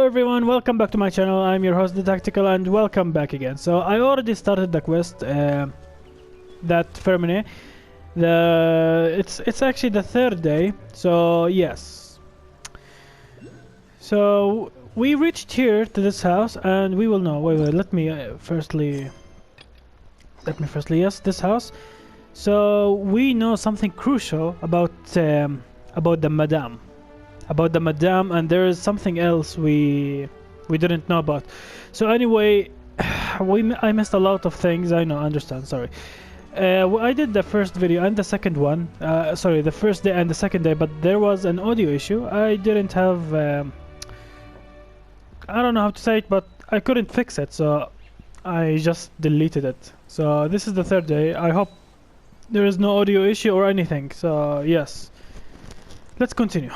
everyone, welcome back to my channel. I'm your host, The Tactical, and welcome back again. So I already started the quest, that ferminet. It's actually the third day. So yes. So we reached here to this house, and we will know. Wait, let me firstly. Yes, this house. So we know something crucial about the madame. And there is something else we didn't know about. So anyway, I missed a lot of things. I know, understand, sorry. I did the first video and the second one, sorry, the first day and the second day, but there was an audio issue. I didn't have I don't know how to say it, but I couldn't fix it, so I just deleted it. So this is the third day. I hope there is no audio issue or anything. So yes, let's continue.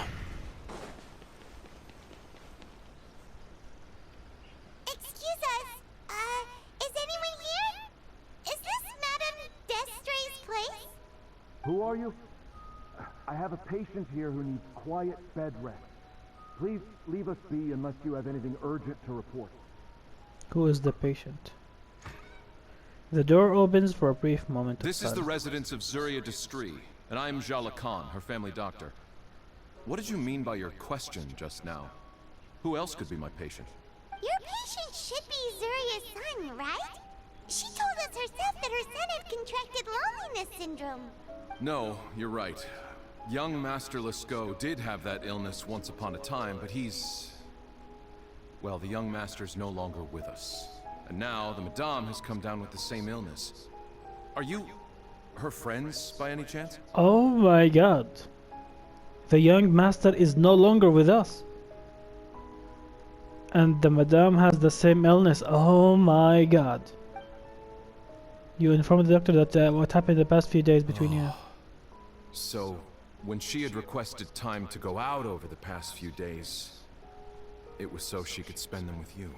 Who are you? I have a patient here who needs quiet bed rest. Please leave us be unless you have anything urgent to report. Who is the patient? The door opens for a brief moment. This is the residence of Zuria Destri, and I'm Jala Khan, her family doctor. What did you mean by your question just now? Who else could be my patient? Your patient should be Zuria's son, right? She told us herself that her son had contracted loneliness syndrome. No, you're right. Young Master Lescaut did have that illness once upon a time, but he's... Well, the young master's no longer with us. And now the Madame has come down with the same illness. Are you her friends by any chance? Oh my god. The young master is no longer with us. And the Madame has the same illness. Oh my god. You informed the doctor that what happened the past few days between you. So, when she had requested time to go out over the past few days, it was so she could spend them with you.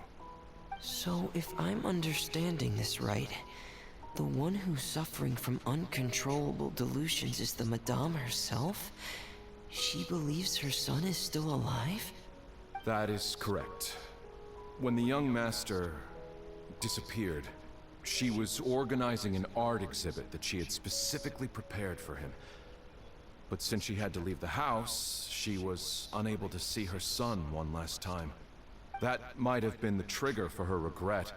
So, if I'm understanding this right, the one who's suffering from uncontrollable delusions is the Madame herself? She believes her son is still alive? That is correct. When the young master disappeared, she was organizing an art exhibit that she had specifically prepared for him. But since she had to leave the house, she was unable to see her son one last time. That might have been the trigger for her regret.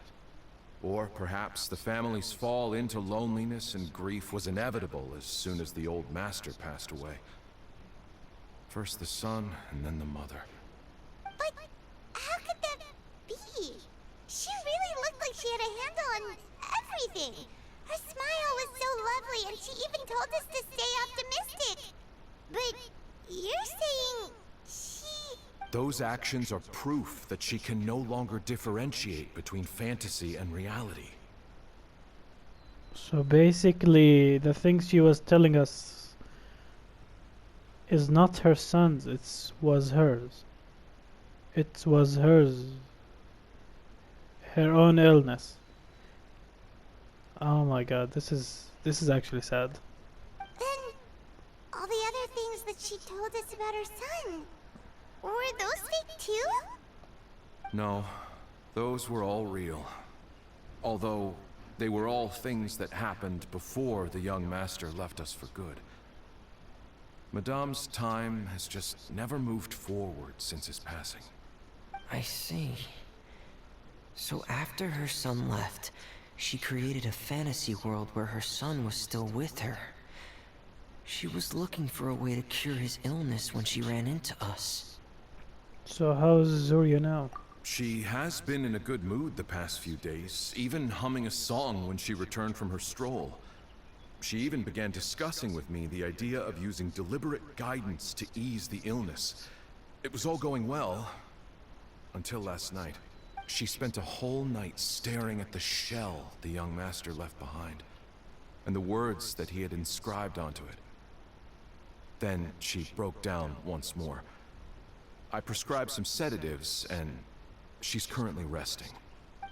Or perhaps the family's fall into loneliness and grief was inevitable as soon as the old master passed away. First the son, and then the mother. But how could that be? She really looked like she had a handle on everything. Her smile was so lovely, and she even told us to stay optimistic. But you're saying she... Those actions are proof that she can no longer differentiate between fantasy and reality. So basically, the things she was telling us is not her son's, it was hers. It was hers. Her own illness. Oh my god, this is actually sad. Then, all the other things that she told us about her son, were those fake too? No, those were all real. Although, they were all things that happened before the young master left us for good. Madame's time has just never moved forward since his passing. I see. So after her son left, she created a fantasy world where her son was still with her. She was looking for a way to cure his illness when she ran into us. So how's Zuria now? She has been in a good mood the past few days, even humming a song when she returned from her stroll. She even began discussing with me the idea of using deliberate guidance to ease the illness. It was all going well, until last night. She spent a whole night staring at the shell the young master left behind, and the words that he had inscribed onto it. Then she broke down once more. I prescribed some sedatives, and she's currently resting. But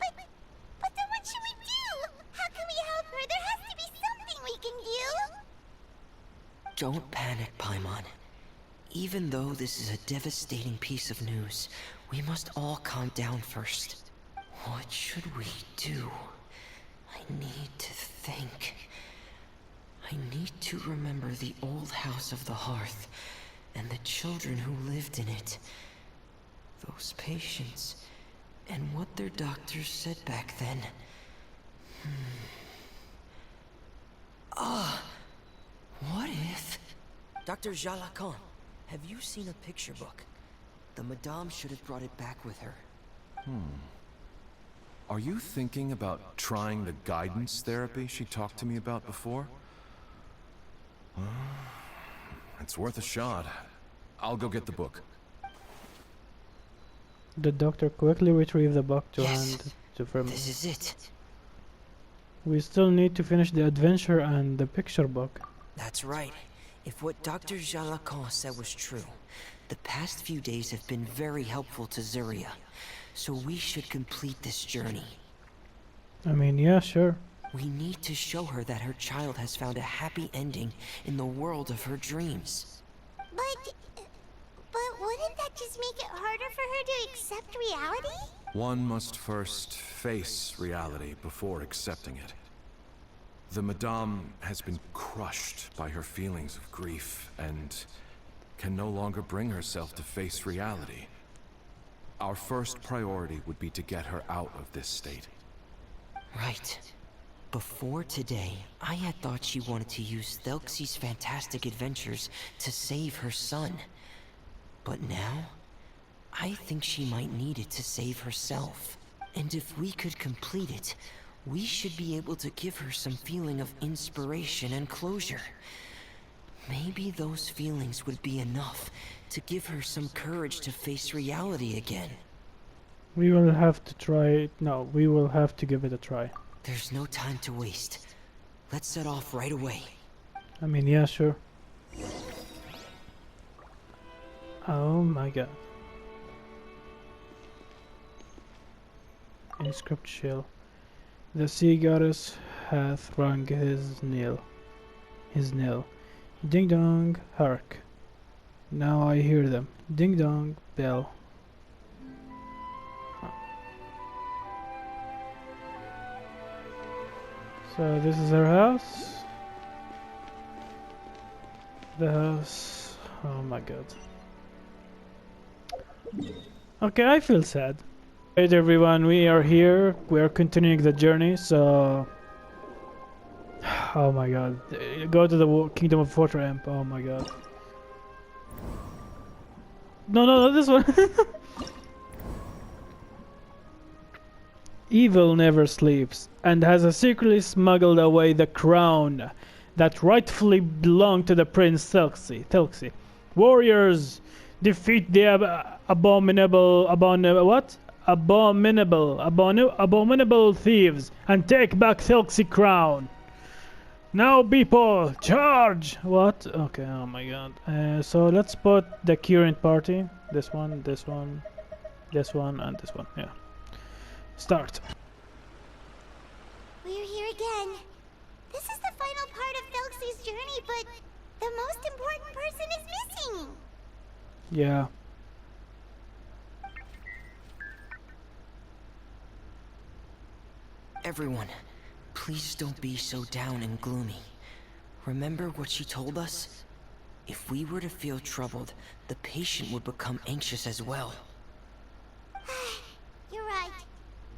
then what should we do? How can we help her? There has to be something we can do. Don't panic, Paimon. Even though this is a devastating piece of news, we must all calm down first. What should we do? I need to think. I need to remember the old house of the hearth, and the children who lived in it. Those patients, and what their doctors said back then. What if... Dr. Jalacan, have you seen a picture book? The Madame should have brought it back with her. Are you thinking about trying the guidance therapy she talked to me about before? It's worth a shot. I'll go get the book. The doctor quickly retrieved the book to Yes, hand to Ferminet. this is it. We still need to finish the adventure and the picture book. That's right. If what Dr. Jalacan said was true, the past few days have been very helpful to Zuria. So we should complete this journey. I mean, yeah, sure. We need to show her that her child has found a happy ending in the world of her dreams. But wouldn't that just make it harder for her to accept reality? One must first face reality before accepting it. The Madame has been crushed by her feelings of grief and can no longer bring herself to face reality. Our first priority would be to get her out of this state. Right. Before today, I had thought she wanted to use thelxie's fantastic adventures to save her son. But now, I think she might need it to save herself. And if we could complete it, we should be able to give her some feeling of inspiration and closure. Maybe those feelings would be enough to give her some courage to face reality again. We will have to try it. No, we will have to give it a try. There's no time to waste. Let's set off right away. I mean, yeah, sure. Oh my god. Inscript shell. The sea goddess hath rung his knell. Ding dong, hark. Now I hear them. Ding dong, bell. So this is her house. The house. Oh my god. Okay, I feel sad. Right, everyone, we are here. We are continuing the journey. So, oh my god, go to the Kingdom of Fortramp. Oh my god. No, not this one. Evil never sleeps, and has secretly smuggled away the crown that rightfully belonged to the Prince thelxie. Warriors, defeat the abominable thieves, and take back thelxie crown. Now, people, charge! What? Okay, oh my god. So let's put the current party. This one, and this one. Yeah. Start. We're here again. This is the final part of thelxie's journey, but the most important person is missing. Yeah. Everyone, please don't be so down and gloomy. Remember what she told us? If we were to feel troubled, the patient would become anxious as well. You're right.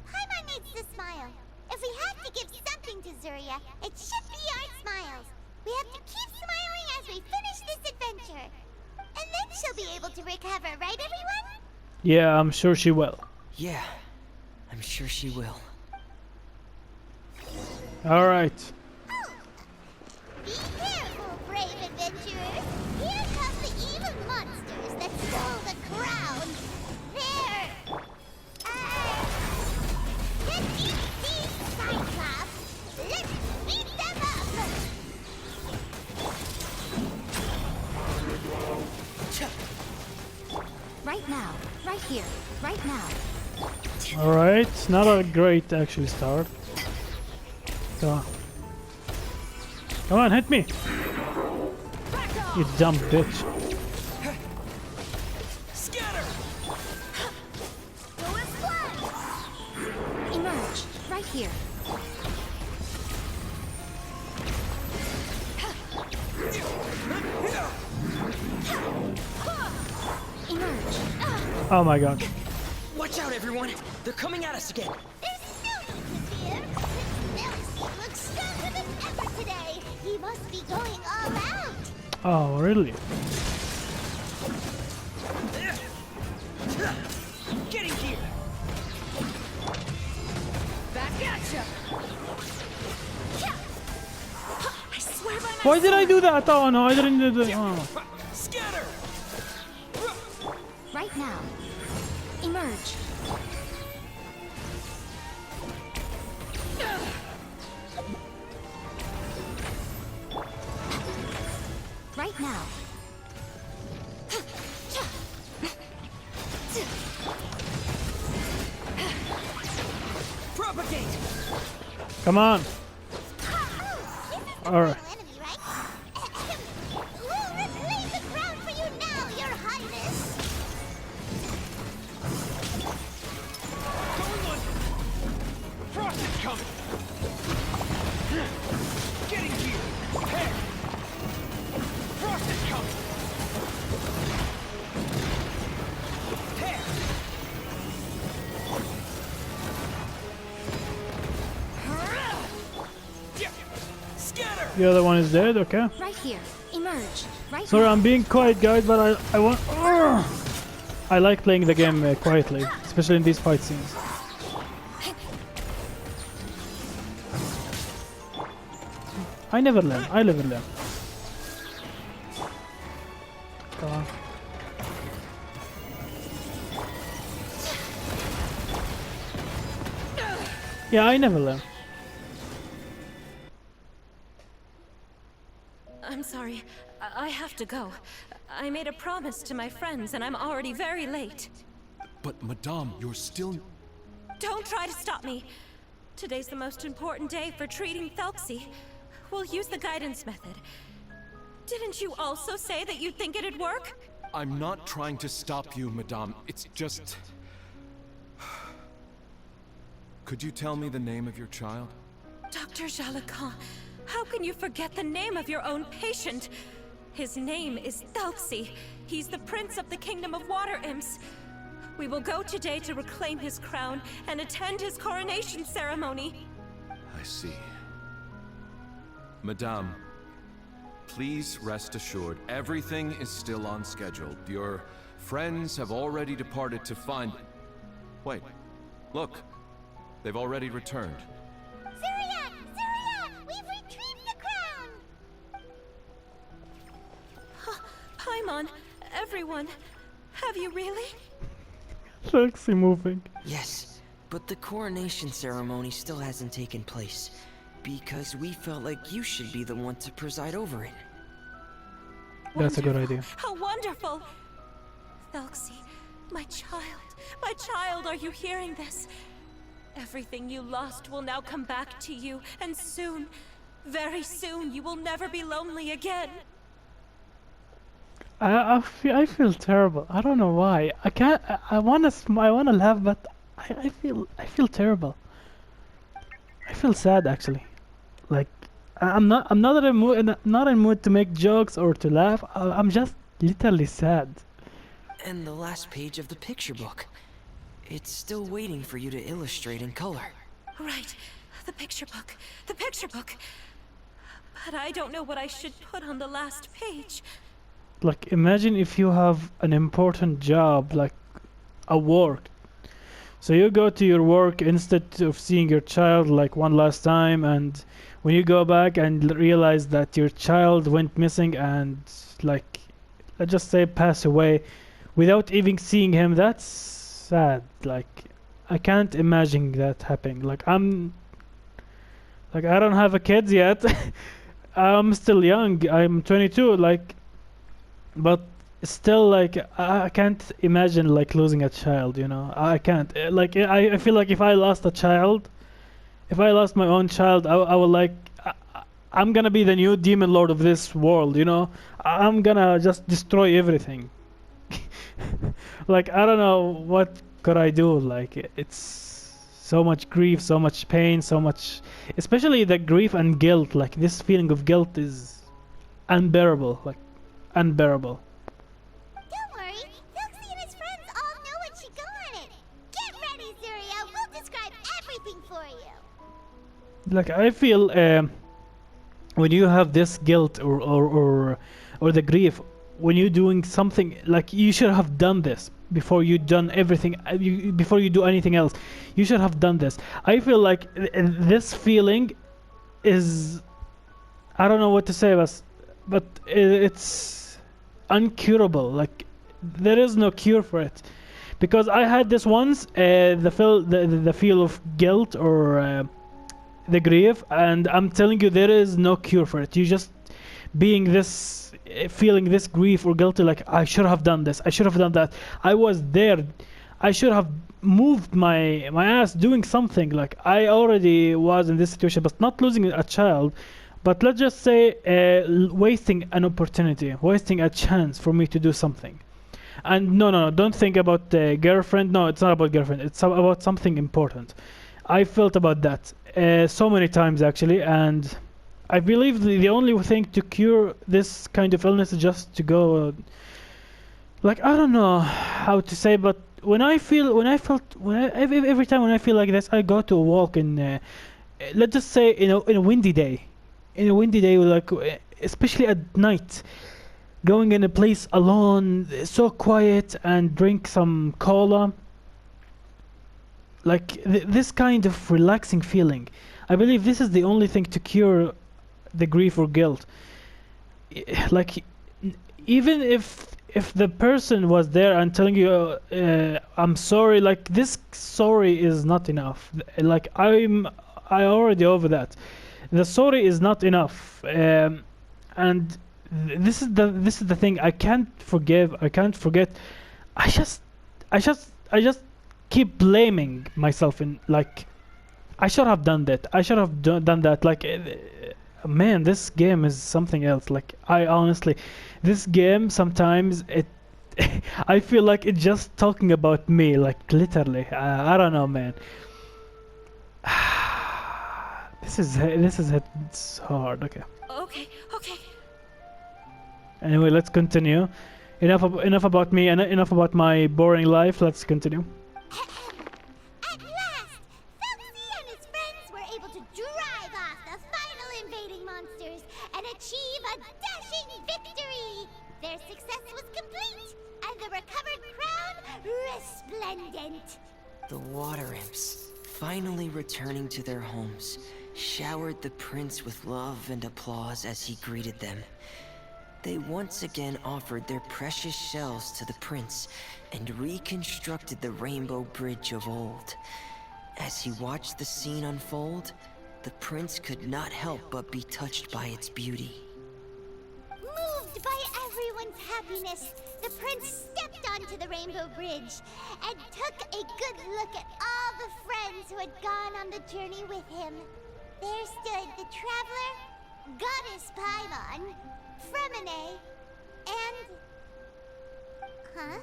Paimon needs to smile. If we have to give something to Zuria, it should be our smiles. We have to keep smiling as we finish this adventure. And then she'll be able to recover, right everyone? Yeah, I'm sure she will. Yeah, I'm sure she will. Alright. Be careful, brave adventurers. Here come the evil monsters that stole the crown. They're... the deep sea Cyclops. Let's beat them up! Right now. Right here. Right now. Alright, not a great actually start. Come on. Come on, hit me! You dumb bitch. here. Emerge. Oh my god. Watch out, everyone! They're coming at us again! There's no need to fear. Thelxie looks stronger than ever today. He must be going all out. Oh, really? Get in here! Back at ya. I swear by my Why did I do that? Oh no, I didn't do that. Oh. Scatter! Right now. Emerge. Right now. Propagate! Come on. Oh, Alright. enemy, right? We'll reclaim the crown for you now, Your Highness. Going under! Frost is coming! Getting here! Hey! Frost is coming! Hey! Scatter! The other one is dead, okay. Right here. Emerge. Right Sorry, now. I'm being quiet, guys, but I want. I like playing the game quietly, especially in these fight scenes. I never learn. I never learn. Come on. Yeah, I never learn. I'm sorry. I have to go. I made a promise to my friends and I'm already very late. But Madame, you're still... Don't try to stop me. Today's the most important day for treating thelxie. We'll use the guidance method. Didn't you also say that you think it'd work? I'm not trying to stop you, Madame. It's just... Could you tell me the name of your child? Dr. Jalacan, how can you forget the name of your own patient? His name is thelxie. He's the prince of the kingdom of water imps. We will go today to reclaim his crown and attend his coronation ceremony. I see. Madame, please rest assured, everything is still on schedule. Your friends have already departed to find... Wait, look. They've already returned. Zuriat! Zuriat! We've retrieved the crown! Paimon, everyone, have you really? Thelxie moving. Yes, but the coronation ceremony still hasn't taken place. Because we felt like you should be the one to preside over it. That's a good idea. How wonderful! thelxie, my child, are you hearing this? Everything you lost will now come back to you, and soon, very soon, you will never be lonely again. I feel terrible. I don't know why. I can't. I wanna laugh, but I feel terrible. I feel sad actually. Like I'm not in a mood, not in a mood to make jokes or to laugh. I'm just literally sad. And the last page of the picture book. It's still waiting for you to illustrate in color. Right, the picture book. But I don't know what I should put on the last page. Like imagine if you have an important job, like a work. So you go to your work instead of seeing your child like one last time, and when you go back and realize that your child went missing and like let's just say pass away without even seeing him, that's sad. Like I can't imagine that happening. Like I don't have a kids yet. I'm still young. I'm 22. Like, but still, like I can't imagine like losing a child. You know, I can't. Like I feel like if I lost a child, if I lost my own child, I will like. I'm gonna be the new demon lord of this world. You know, I'm gonna just destroy everything. Like I don't know what could I do. Like it's so much grief, so much pain, so much, especially the grief and guilt. Like this feeling of guilt is unbearable, like unbearable. Don't worry, thelxie and his friends all know what should go on it. Get ready, Zuria. We'll describe everything for you. Like I feel when you have this guilt or the grief, when you're doing something, like you should have done this before you done everything, before you do anything else. You should have done this. I feel like this feeling is, I don't know what to say, but it's uncurable. Like there is no cure for it, because I had this once, the feel of guilt or the grief, and I'm telling you there is no cure for it. You just being this, feeling this grief or guilty, like I should have done this, I should have done that, I was there, I should have moved my ass doing something. Like I already was in this situation, but not losing a child, but let's just say wasting an opportunity, wasting a chance for me to do something. And no, don't think about the girlfriend. No, it's not about girlfriend, it's about something important. I felt about that so many times actually, and I believe the only thing to cure this kind of illness is just to go, like I don't know how to say, but every time when I feel like this, I go to a walk in, let's just say in a windy day, like especially at night, going in a place alone, so quiet, and drink some cola. Like this kind of relaxing feeling, I believe this is the only thing to cure the grief or guilt. Like even if the person was there and telling you I'm sorry, like this sorry is not enough. Like I already over that. The sorry is not enough, and this is the thing. I can't forgive, I can't forget. I just keep blaming myself, in like I should have done that, I should have done that. Like man, this game is something else. Like I honestly, this game sometimes it I feel like it's just talking about me, like literally. I don't know, man. This is it's hard. Okay. Okay. Anyway, let's continue. Enough about me and enough about my boring life. Let's continue. At last, thelxie and his friends were able to drive off the final invading monsters and achieve a dashing victory. Their success was complete, and the recovered crown resplendent. The water imps, finally returning to their homes, showered the prince with love and applause as he greeted them. They once again offered their precious shells to the prince and reconstructed the rainbow bridge of old. As he watched the scene unfold, the prince could not help but be touched by its beauty. Moved by everyone's happiness, the prince stepped onto the rainbow bridge and took a good look at all the friends who had gone on the journey with him. There stood the traveler, goddess Paimon, Ferminet, and... Huh?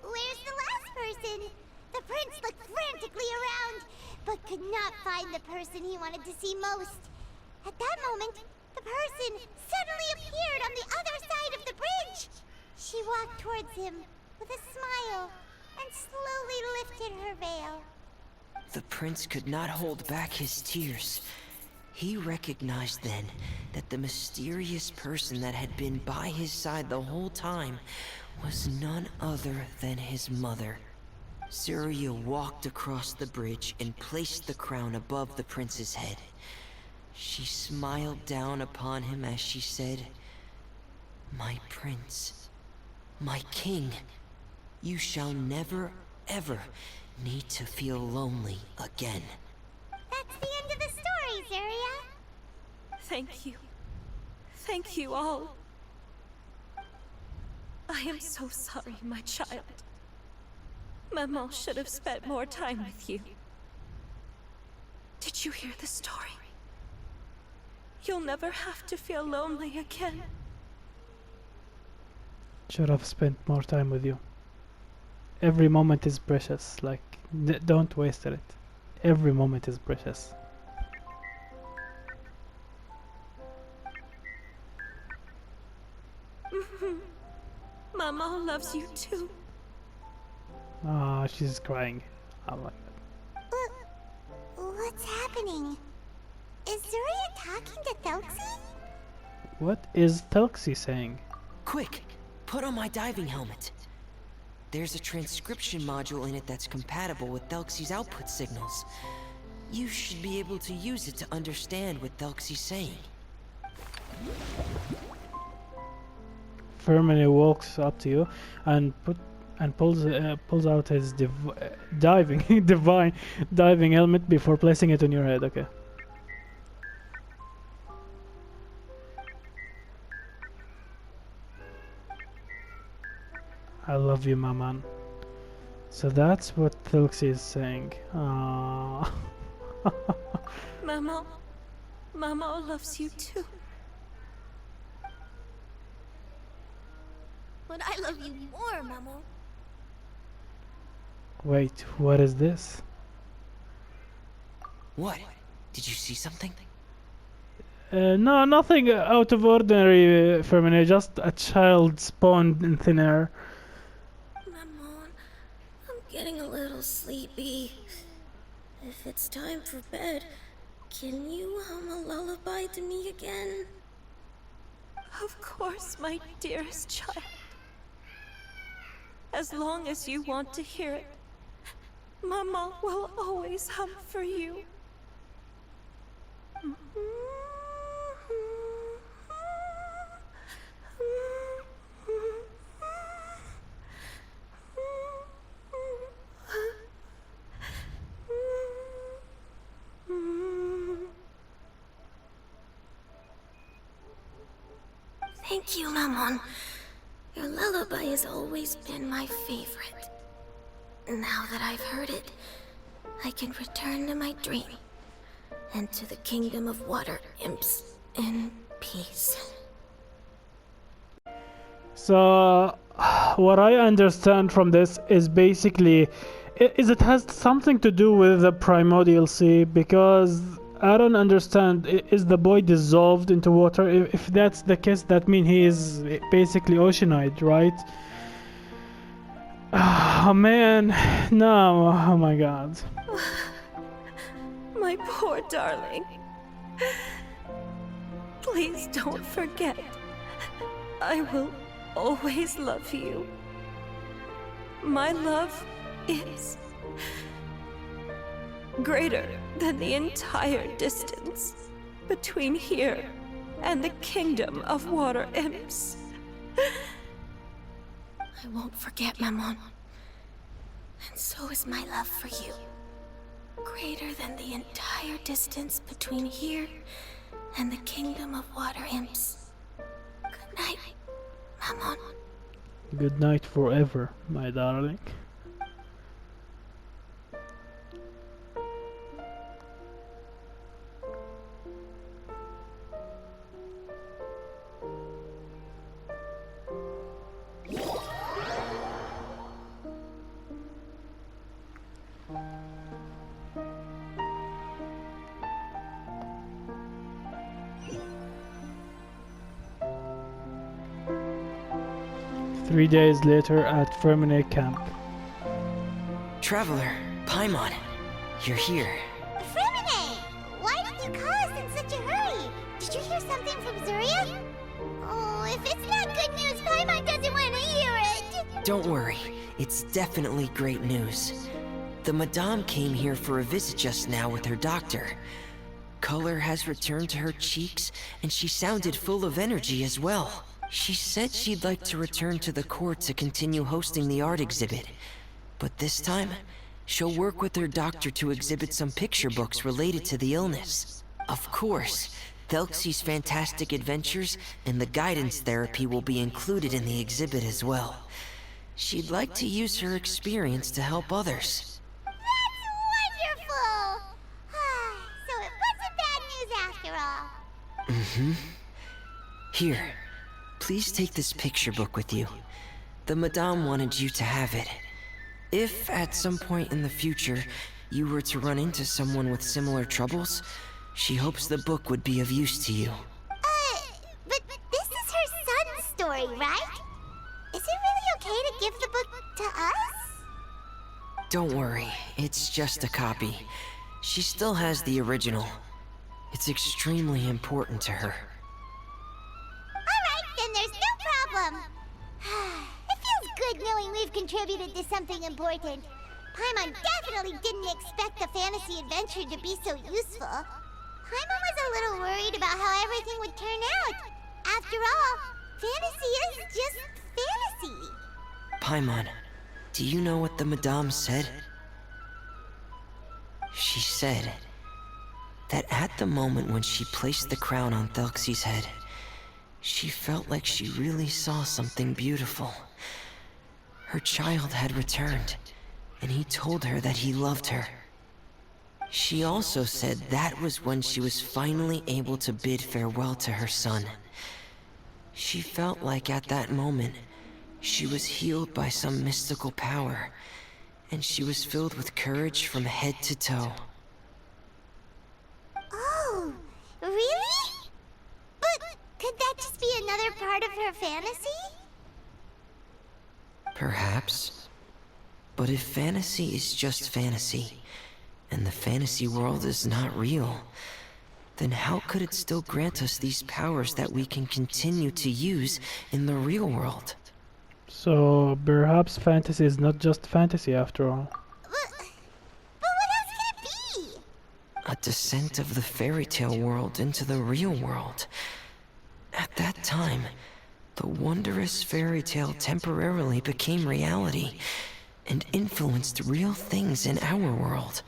Where's the last person? The prince looked frantically around, but could not find the person he wanted to see most. At that moment, the person suddenly appeared on the other side of the bridge. She walked towards him with a smile and slowly lifted her veil. The prince could not hold back his tears. He recognized then that the mysterious person that had been by his side the whole time was none other than his mother. Zuria walked across the bridge and placed the crown above the prince's head. She smiled down upon him as she said, "My prince, my king, you shall never, ever need to feel lonely again." That's the end of the story, Zuria. Thank you. Thank you all. I am so sorry, my child. Maman should have spent more time with you. Did you hear the story? You'll never have to feel lonely again. Should have spent more time with you. Every moment is precious. Like, don't waste it. Every moment is precious. Mama loves you too. Ah, she's crying. Oh my god. What's happening? Is Zuria talking to thelxie? What is thelxie saying? Quick, put on my diving helmet. There's a transcription module in it that's compatible with thelxie's output signals. You should be able to use it to understand what thelxie's saying. Ferminet walks up to you and pulls out his diving helmet before placing it on your head. Okay. I love you, my man. So that's what thelxie is saying. Aww. Mama loves you too. But I love you more, Mamo. Wait, what is this? What? Did you see something? No, nothing out of ordinary, Ferminet. Just a child spawned in thin air. Mamon, I'm getting a little sleepy. If it's time for bed, can you hum a lullaby to me again? Of course, my dearest child. As long as you want to hear it, Mama will always hum for you. Thank you, Mamon. Your lullaby has always been my favorite. Now that I've heard it, I can return to my dream and to the kingdom of water imps in peace. So, what I understand from this is basically, it has something to do with the primordial sea, because I don't understand, is the boy dissolved into water? If that's the case, that means he is basically oceanite, right? Oh man, no, oh my god. My poor darling. Please don't forget. I will always love you. My love is greater than the entire distance between here and the kingdom of water imps. I won't forget, Mamon. And so is my love for you. Greater than the entire distance between here and the kingdom of water imps. Good night, Mamon. Good night forever, my darling. Three days later at Ferminet camp. Traveler, Paimon, you're here. Ferminet! Why did you call us in such a hurry? Did you hear something from Zuria? Oh, if it's not good news, Paimon doesn't want to hear it! Don't worry, it's definitely great news. The Madame came here for a visit just now with her doctor. Color has returned to her cheeks, and she sounded full of energy as well. She said she'd like to return to the court to continue hosting the art exhibit. But this time, she'll work with her doctor to exhibit some picture books related to the illness. Of course, thelxie's fantastic adventures and the guidance therapy will be included in the exhibit as well. She'd like to use her experience to help others. That's wonderful! So it wasn't bad news after all. Mm-hmm. Here, please take this picture book with you. The Madame wanted you to have it. If, at some point in the future, you were to run into someone with similar troubles, she hopes the book would be of use to you. But this is her son's story, right? Is it really okay to give the book to us? Don't worry, it's just a copy. She still has the original. It's extremely important to her. Alright, then there's no problem. It feels good knowing we've contributed to something important. Paimon definitely didn't expect the fantasy adventure to be so useful. Paimon was a little worried about how everything would turn out. After all, fantasy is just fantasy. Paimon, do you know what the Madame said? She said that at the moment when she placed the crown on thelxie's head, she felt like she really saw something beautiful. Her child had returned, and he told her that he loved her. She also said that was when she was finally able to bid farewell to her son. She felt like at that moment, she was healed by some mystical power, and she was filled with courage from head to toe. Oh, really? But could that just be another part of her fantasy? Perhaps. But if fantasy is just fantasy, and the fantasy world is not real, then how could it still grant us these powers that we can continue to use in the real world? So perhaps fantasy is not just fantasy after all. But what else could it be? A descent of the fairy tale world into the real world. At that time, the wondrous fairy tale temporarily became reality and influenced real things in our world.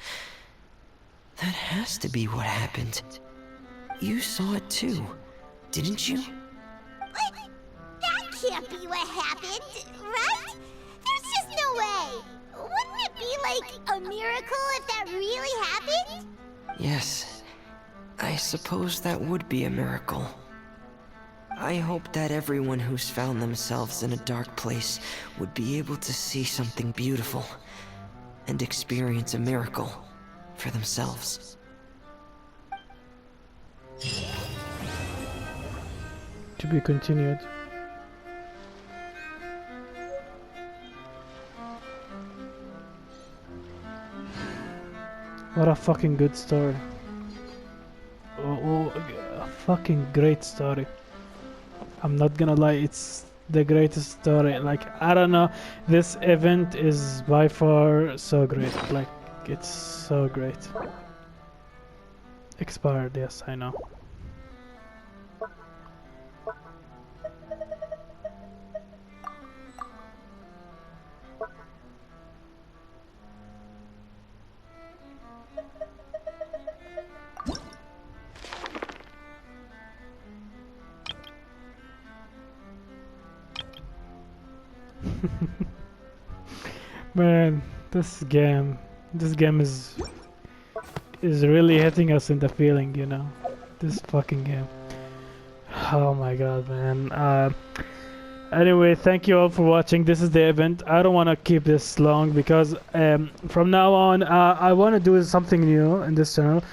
That has to be what happened. You saw it too, didn't you? But that can't be what happened, right? There's just no way. Wouldn't it be like a miracle if that really happened? Yes, I suppose that would be a miracle. I hope that everyone who's found themselves in a dark place would be able to see something beautiful and experience a miracle for themselves. To be continued. What a fucking good story. A fucking great story. I'm not gonna lie, it's the greatest story. Like, I don't know, this event is by far so great. Like, it's so great. Expired, yes, I know. Man, this game is really hitting us in the feeling, you know. This fucking game. Oh my god, man. Anyway, thank you all for watching. This is the event. I don't want to keep this long because from now on I want to do something new in this channel,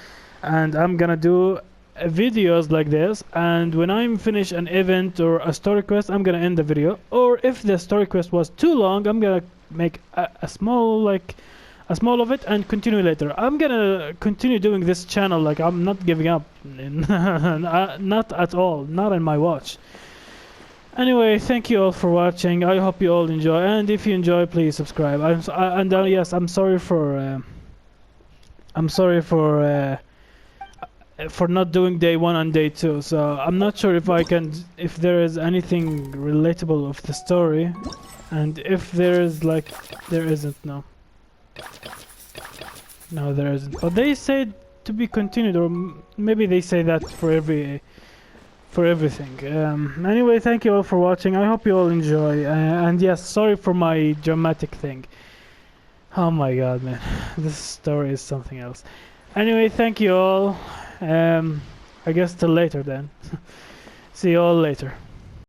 and I'm gonna do videos like this, and when I'm finish an event or a story quest, I'm gonna end the video. Or if the story quest was too long, I'm gonna make a small of it and continue later. I'm gonna continue doing this channel. Like, I'm not giving up. Not at all, not in my watch. Anyway, thank you all for watching. I hope you all enjoy, and if you enjoy, please subscribe. Yes, I'm sorry for not doing day 1 and day 2. So I'm not sure if there is anything relatable of the story, and if there is, like, there isn't. No, there isn't. But they said to be continued, or maybe they say that for everything. Anyway, thank you all for watching. I hope you all enjoy. And yes, sorry for my dramatic thing. Oh my god, man, this story is something else. Anyway, thank you all. I guess till later then. See you all later.